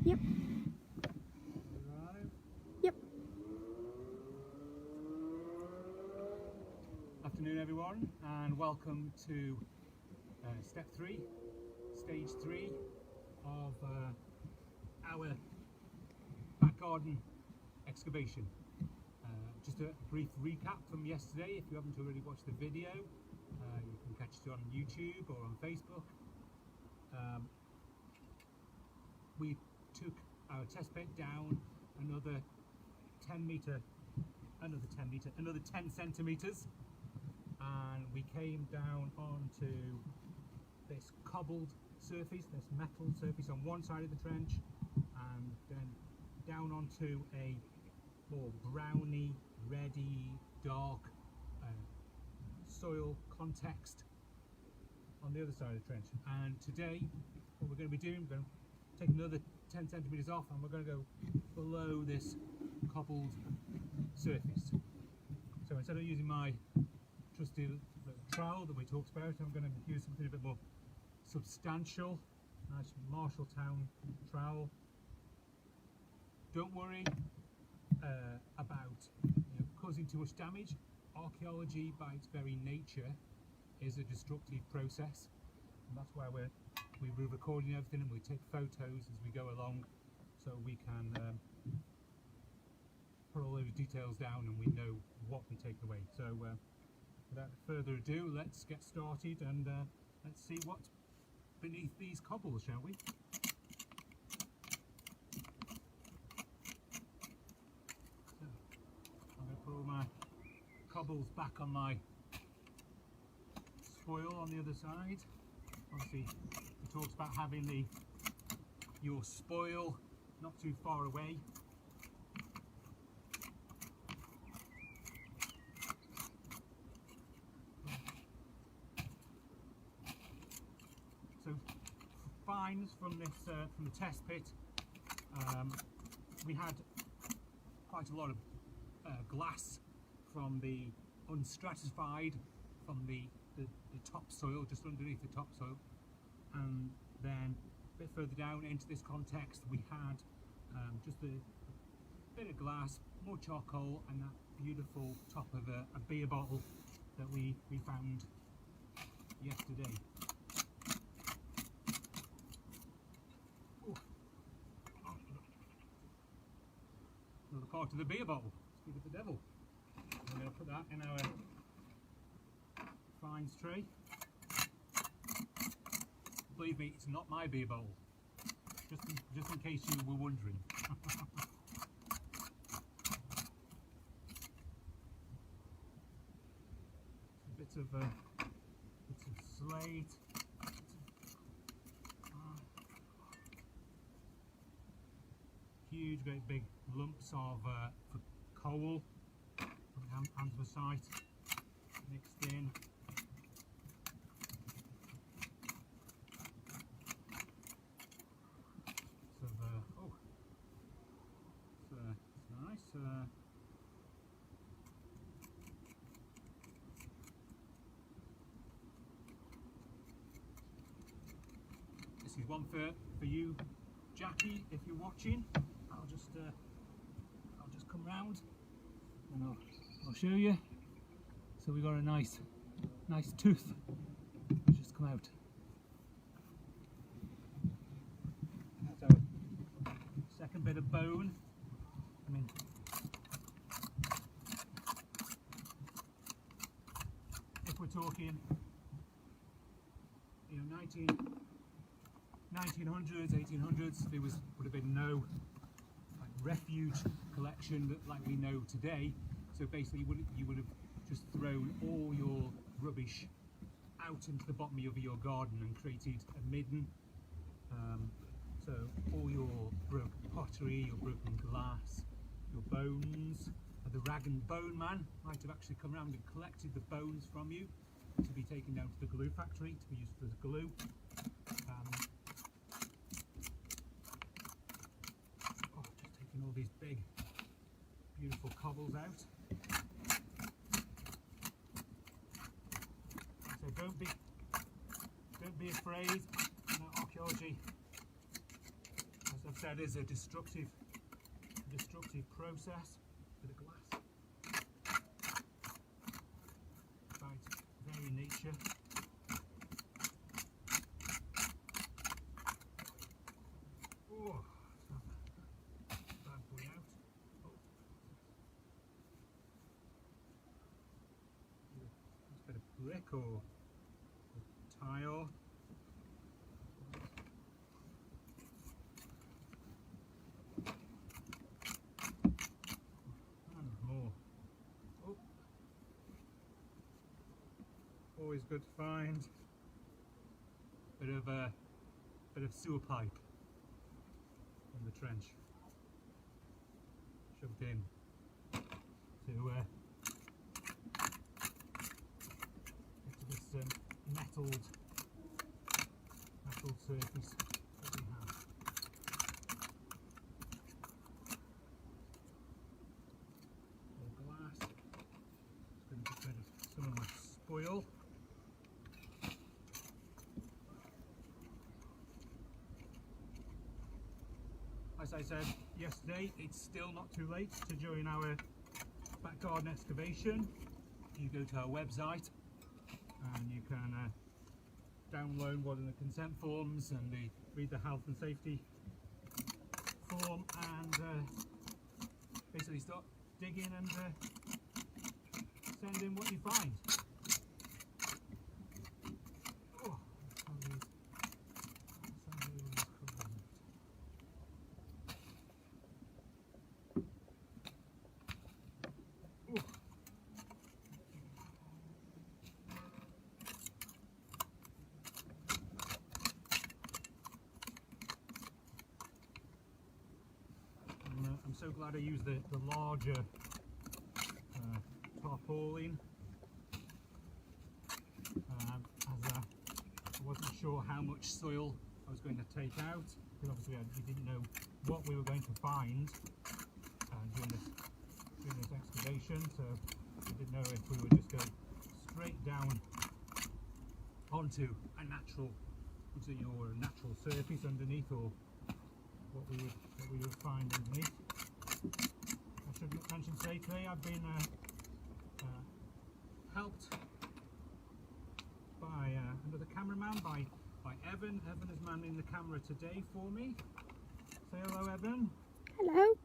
Yep. Yep. Afternoon everyone, and welcome to step 3, stage 3 of our back garden excavation. Just a brief recap from yesterday. If you haven't already watched the video, you can catch it on YouTube or on Facebook. We took our test bed down another 10 centimeters, and we came down onto this cobbled surface, this metal surface on one side of the trench, and then down onto a more browny, reddy, dark soil context on the other side of the trench. And today what we're going to be doing, we're going to take another 10 centimeters off, and we're going to go below this cobbled surface. So instead of using my trusty little trowel that we talked about, I'm going to use something a bit more substantial, nice Marshalltown trowel. Don't worry about causing too much damage. Archaeology, by its very nature, is a destructive process, and that's why we're recording everything, and we take photos as we go along, so we can put all those details down and we know what we take away. So without further ado, let's get started, and let's see what's beneath these cobbles, shall we? So I'm going to put all my cobbles back on my spoil on the other side. Obviously, it talks about having your spoil not too far away. So finds from this from the test pit, we had quite a lot of glass from the unstratified, from the topsoil, just underneath the topsoil, and then a bit further down into this context we had just a bit of glass, more charcoal, and that beautiful top of a beer bottle that we found yesterday. Ooh. Another part of the beer bottle. Speak of the devil. We're going to put that in our finds tray. Believe me, it's not my beer bowl, just in case you were wondering. Bits of slate, huge, great big lumps of coal, anthracite mixed in. This is one for you, Jackie, if you're watching. I'll just come round and I'll show you. So we got a nice tooth just come out. That's our second bit of bone. I mean, if we're talking, 1900s, 1800s, there would have been no refuge collection like we know today. So basically, you would have just thrown all your rubbish out into the bottom of your garden and created a midden. So all your broken pottery, your broken glass, your bones. The rag and bone man might have actually come around and collected the bones from you to be taken down to the glue factory to be used as glue. Just taking all these big, beautiful cobbles out. So don't be afraid. Archaeology, as I've said, is a destructive process. Bit of glass. By its very nature. Oh, bad boy out. Oh. It's a bit of brick or tile. Always good to find. Bit of sewer pipe in the trench, shoved in to this metalled surface that we have. More glass. Just going to get rid of some of my spoil. As I said yesterday, it's still not too late to join our Back Garden Excavation. You go to our website and you can download one of the consent forms and read the health and safety form and basically start digging and send in what you find. Oh, I'm so glad I used the larger tarpaulin, as I wasn't sure how much soil I was going to take out, because obviously we didn't know what we were going to find during this excavation, so we didn't know if we would just go straight down onto a natural surface underneath, or what we would find underneath. I should mention today I've been helped by another cameraman, by Evan. Evan is manning the camera today for me. Say hello, Evan. Hello.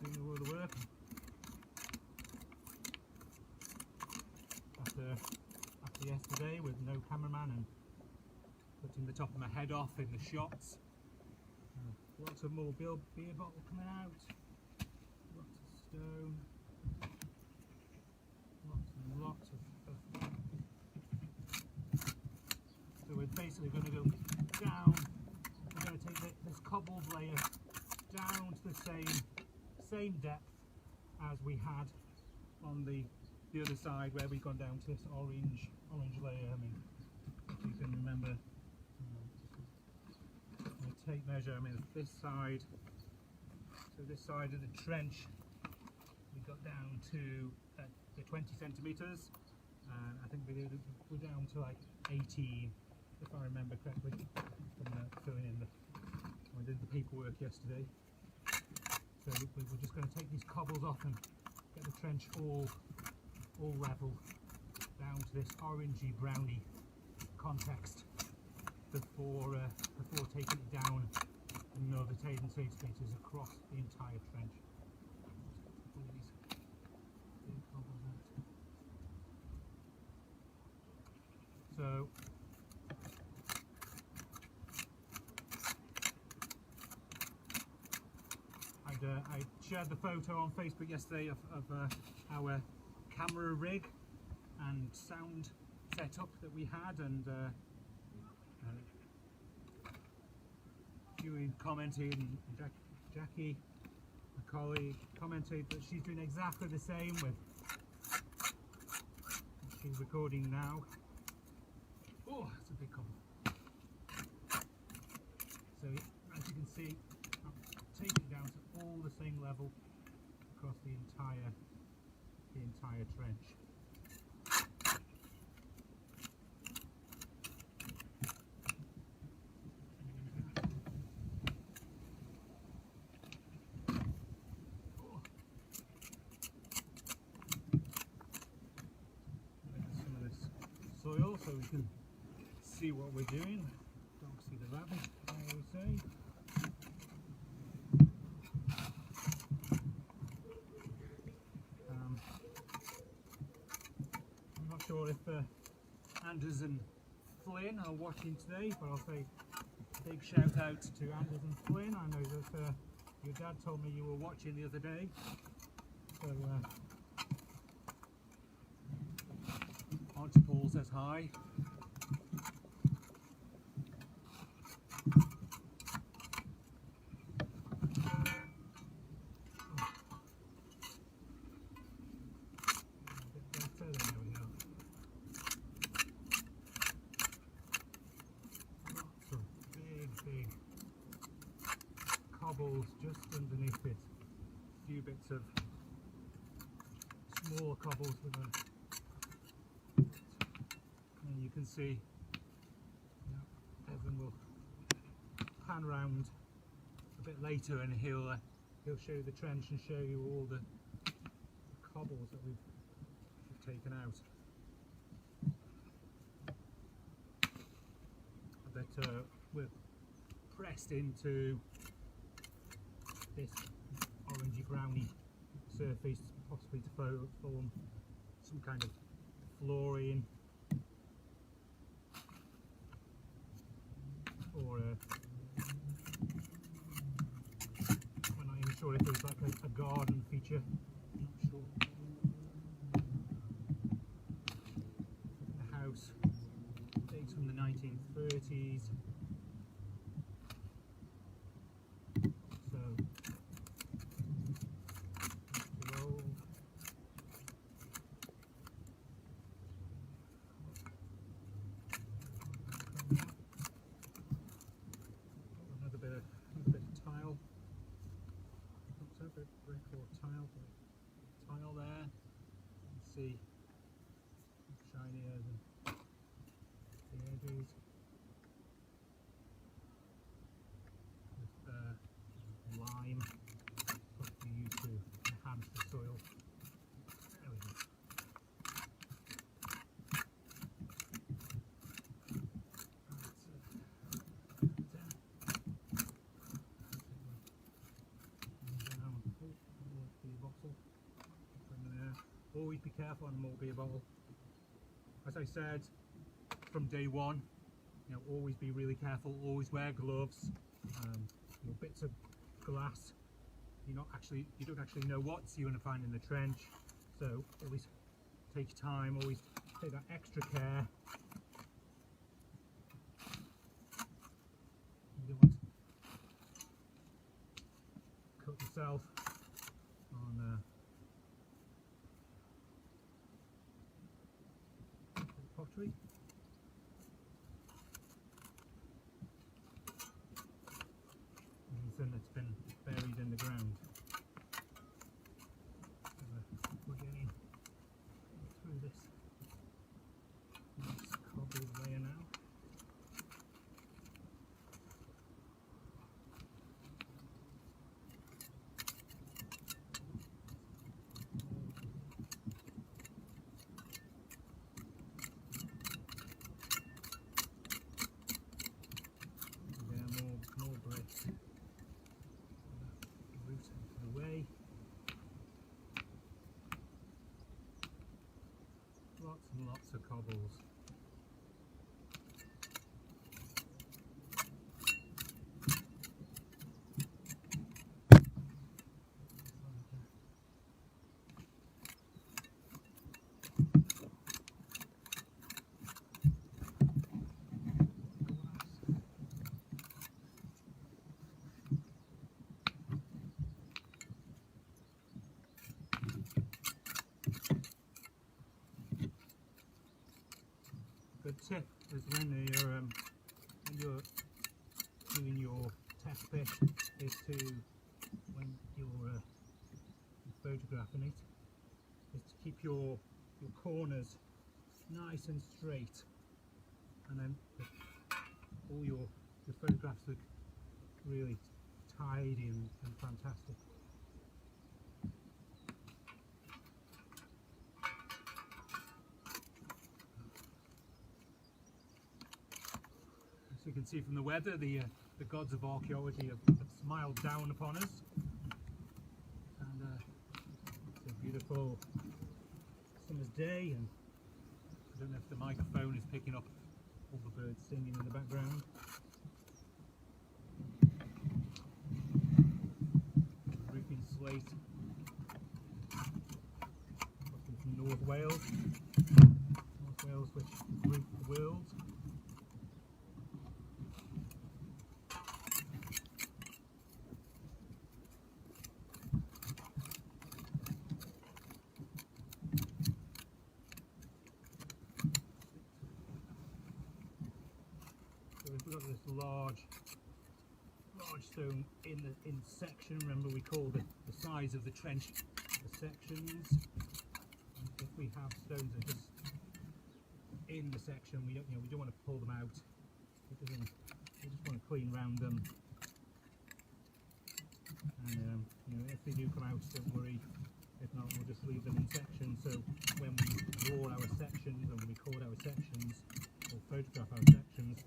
Doing all the work. After yesterday with no cameraman and cutting the top of my head off in the shots. Lots of more beer bottle coming out. Lots of stone. Lots of so we're basically going to go down. We're going to take this cobbled layer down to the same depth as we had on the other side, where we've gone down to this orange layer. I mean, if you can remember. Tape measure, I mean this side, so this side of the trench we got down to the 20 centimetres, and I think we're down to like 18, if I remember correctly, from filling in I did the paperwork yesterday. So we're just going to take these cobbles off and get the trench all level down to this orangey browny context before taking it down another 10 centimetres across the entire trench. So I shared the photo on Facebook yesterday of our camera rig and sound setup that we had, and you commented, and Jackie, my colleague, commented that she's doing exactly the same with what she's recording now. Oh, that's a big cobble. So as you can see, I've taken it down to all the same level across the entire trench. soil so we can see what we're doing. Don't see the rabbit, I always say. I'm not sure if Anders and Flynn are watching today, but I'll say a big shout out to Anders and Flynn. I know that your dad told me you were watching the other day, so Auntie Paul says hi. Cobbles just underneath it, a few bits of smaller cobbles with a, and you can see, Evan will pan round a bit later and he'll show you the trench and show you all the cobbles that we've taken out. That we're pressed into this orangey browny surface, possibly to form some kind of flooring or I'm not even sure if it's like a garden feature. I'm not sure. The house dates from the 1930s. Tile there, you can see shiny as the edges with lime, probably used to enhance the soil. There we go. Always be careful on a more beer bottle. As I said from day one, always be really careful. Always wear gloves. Bits of glass. You don't actually know what you're going to find in the trench. So always take time. Always take that extra care. You don't want to cut yourself on pottery. Anything that's been buried in the ground. We're getting through this nice cobbled layer now. Lots and lots of cobbles. Good tip is when you're doing your test bit is to, when you're photographing it, is to keep your corners nice and straight, and then all your photographs look really tidy and fantastic. you can see from the weather, the gods of archaeology have smiled down upon us. And it's a beautiful summer's day, and I don't know if the microphone is picking up all the birds singing in the background. Roofing slate. From North Wales. North Wales, which roof the world. We've got this large stone in section. Remember, we call the size of the trench the sections. And if we have stones that are just in the section, we don't want to pull them out. We just want to clean round them. And if they do come out, don't worry. If not, we'll just leave them in sections. So when we draw our sections and we record our sections or photograph our sections,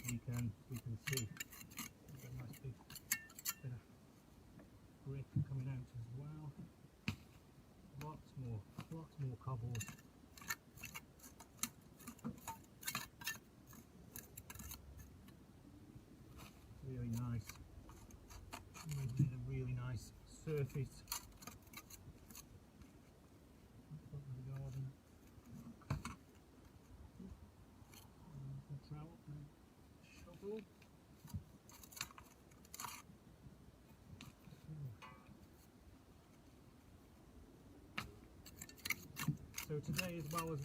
we can see a nice big bit of brick coming out as well. Lots more cobbles. Really nice. Made a really nice surface. The garden. Trowel and shovel. So today, as well as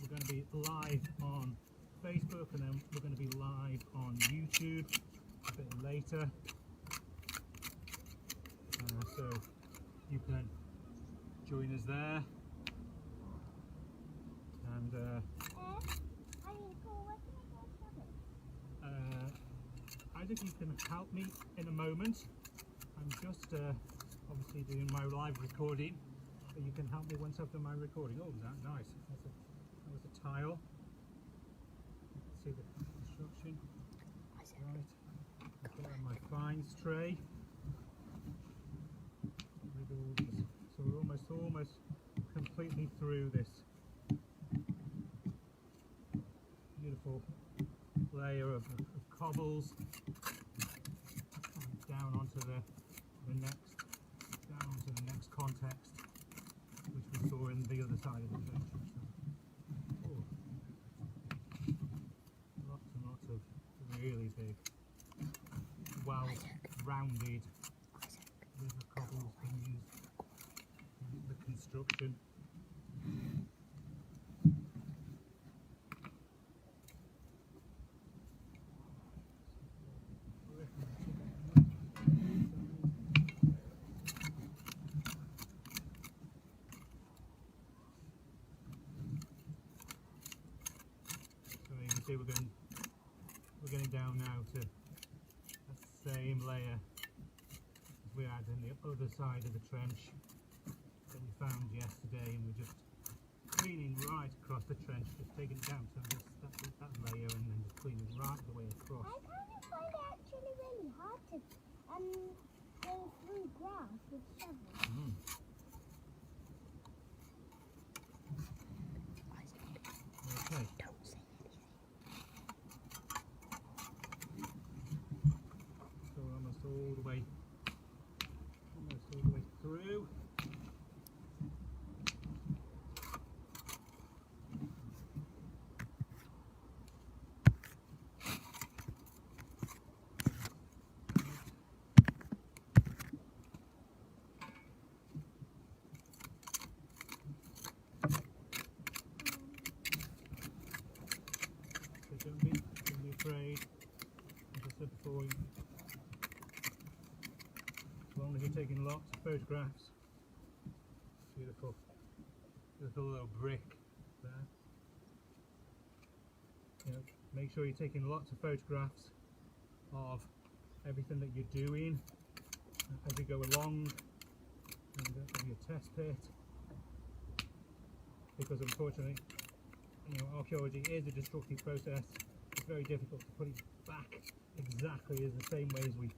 we're going to be live on Facebook, and then we're going to be live on YouTube a bit later. So you can join us there. And I think you can help me in a moment. I'm just obviously doing my live recording, but you can help me once I've done my recording. Oh, that nice. That was a tile. See the construction. Right. I've got my fines tray. So we're almost completely through this beautiful layer of cobbles, and down onto the next context, which we saw in the other side of the church. Oh, lots and lots of really big, well-rounded river cobbles being used in the construction. We're getting down now to the same layer as we had in the other side of the trench that we found yesterday, and we're just cleaning right across the trench, just taking it down to that layer and then just cleaning right the way across. I kind of find it actually really hard to go through grass with shovels. Okay. So we're almost all the way through. So don't be afraid. As I said before, as long as you're taking lots of photographs. Beautiful little brick there. Make sure you're taking lots of photographs of everything that you're doing as you go along, and of your test pit, because unfortunately, archaeology is a destructive process. very difficult to put it back exactly as the same way as we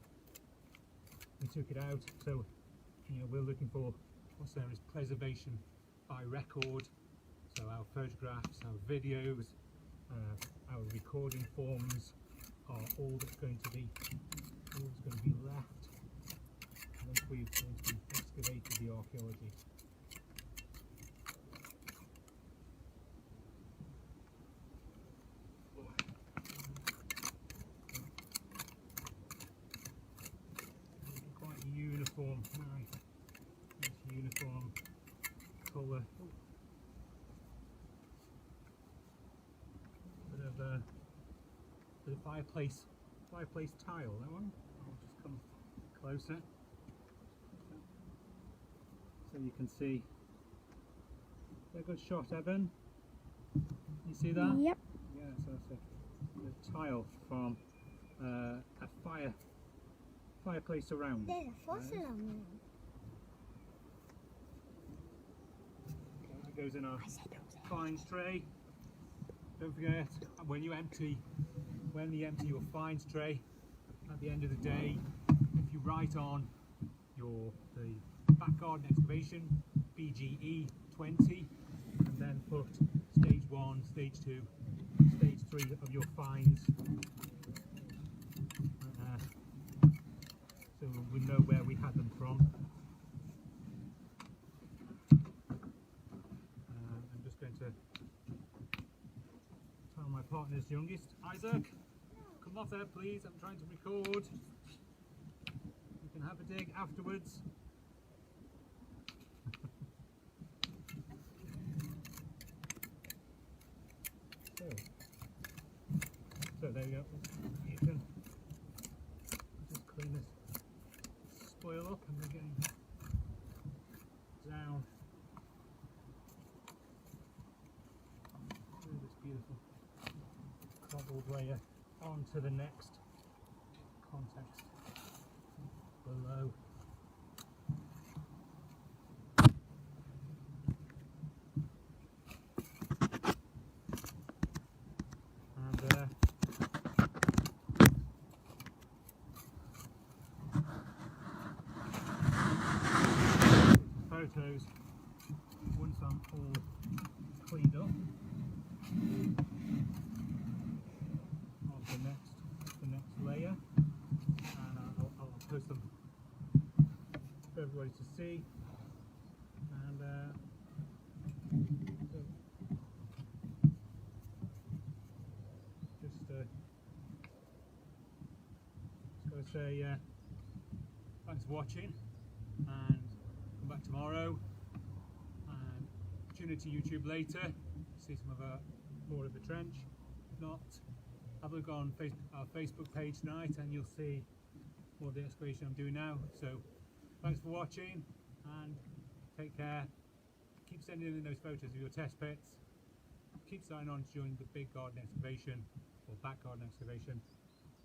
took it out. So, you know, we're looking for what's known as preservation by record. So our photographs, our videos, our recording forms are all that's going to be left once we've excavated the archaeology. Quite uniform, nice uniform colour. Bit of fireplace tile, that one. I'll just come closer so you can see. Is that a good shot, Evan? You see that? Yep. Yeah, so that's a tile from a fireplace around. There's a fossil on there. That goes in our fines tray. Don't forget, when you empty your fines tray at the end of the day, if you write on the Back Garden Excavation BGE 20 and then put stage 1, stage 2, stage 3 of your fines, so we know where we had them from. I'm just going to tell my partner's youngest, Isaac, come off there please, I'm trying to record. You can have a dig afterwards. So there you go. You can just clean this spoil up and we're getting down through this beautiful cobbled layer onto the next context below. Photos once I'm all cleaned up of the next layer, and I'll post them for everybody to see. And just gotta say thanks for watching, and come back tomorrow and tune into YouTube later, see some of more of the trench. If not, have a look on our Facebook page tonight and you'll see more of the excavation I'm doing now. So thanks for watching and take care. Keep sending in those photos of your test pits. Keep signing on to join the Big Garden Excavation or Back Garden Excavation,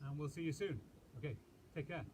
and we'll see you soon. Okay, take care.